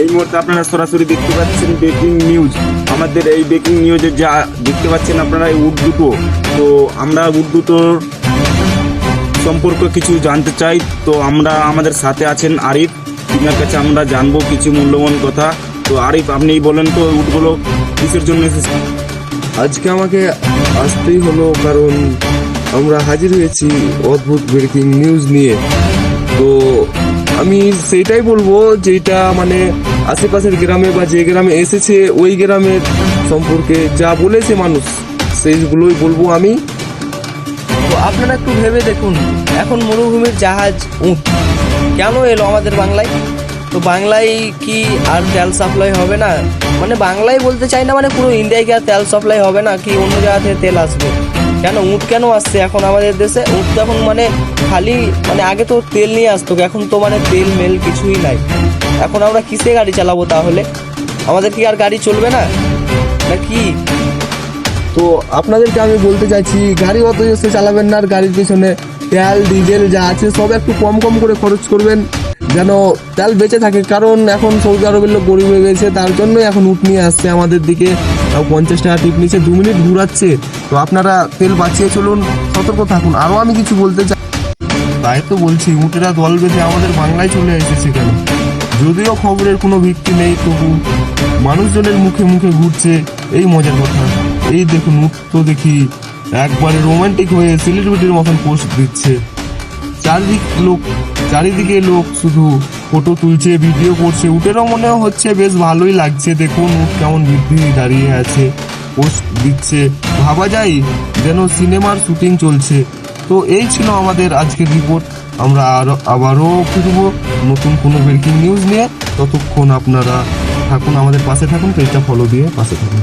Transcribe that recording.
এই মুহূর্তে আপনারা সরাসরি দেখতে পাচ্ছেন ব্রেকিং নিউজ। আমাদের এই ব্রেকিং নিউজে যা দেখতে পাচ্ছেন আপনারা এই উট দুটো, তো আমরা উট দুটোর সম্পর্কে কিছু জানতে চাই। তো আমরা আমাদের সাথে আছেন আরিফ, তিনার কাছে আমরা জানবো কিছু মূল্যবান কথা। তো আরিফ, আপনি বলেন তো উটগুলো কিসের জন্য এসেছে? আজকে আমাকে আসতেই হলো কারণ আমরা হাজির হয়েছি অদ্ভুত ব্রেকিং নিউজ নিয়ে। তো আমি সেইটাই বলবো যেটা মানে আশেপাশের গ্রামে বা যে গ্রামে এসেছে ওই গ্রামের সম্পর্কে যা বলেছে মানুষ সেইগুলোই বলবো আমি। তো আপনারা একটু ভেবে দেখুন, এখন মরুভূমির জাহাজ উট কেন এলো আমাদের বাংলায়? তো বাংলায় কি আর তেল সাপ্লাই হবে না? মানে বাংলায় বলতে চাই না, মানে পুরো ইন্ডিয়ায় কি আর তেল সাপ্লাই হবে না, কি অন্য জায়গা থেকে তেল আসবে? কেন উট কেন আসছে এখন আমাদের দেশে? উট তো এখন মানে খালি মানে আগে তো তেল নিয়ে আসতো, এখন তো মানে তেল মেল কিছুই নাই। এখন আমরা কিসে গাড়ি চালাবো তাহলে? আমাদের কি আর গাড়ি চলবে না নাকি? তো আপনাদেরকে আমি বলতে চাইছি গাড়ি অত জোরে চালাবেন না, আর গাড়ির পিছনে তেল ডিজেল যা আছে সব একটু কম কম করে খরচ করবেন যেন তেল বেঁচে থাকে। কারণ এখন সৌদি আরবের লোক গরিব হয়ে গেছে, তার জন্যই এখন উট নিয়ে আসছে আমাদের দিকে। 50 টাকা টিপ নিচ্ছে, 2 মিনিট ঘুরাচ্ছে। তো আপনারা তেল বাঁচিয়ে চলুন, সতর্ক থাকুন। আরও আমি কিছু বলতে চাই, তাই তো বলছি উটেরা দল বেঁধে আমাদের বাংলায় চলে এসেছে কেন? যদিও খবরের কোনো ভিত্তি নেই, তবু মানুষজনের মুখে মুখে ঘুরছে এই মজার কথা। এই দেখুন উট তো দেখি একবারে রোমান্টিক হয়ে সেলিব্রিটির মতন পোস্ট দিচ্ছে। চারিদিকে লোক শুধু ফটো তুলছে, ভিডিও করছে। উটেরও মনে হচ্ছে বেশ ভালোই লাগছে। দেখুন উট কেমন বৃদ্ধি দাঁড়িয়ে আছে, পোস্ট দিচ্ছে, ভাবা যায় যেন সিনেমার শুটিং চলছে। তো এই ছিল আমাদের আজকের রিপোর্ট। আমরা আবারও ফিরবো নতুন কোনো ব্রেকিং নিউজ নিয়ে। ততক্ষণ আপনারা থাকুন, আমাদের পাশে থাকুন, পেজটা ফলো দিয়ে পাশে থাকুন।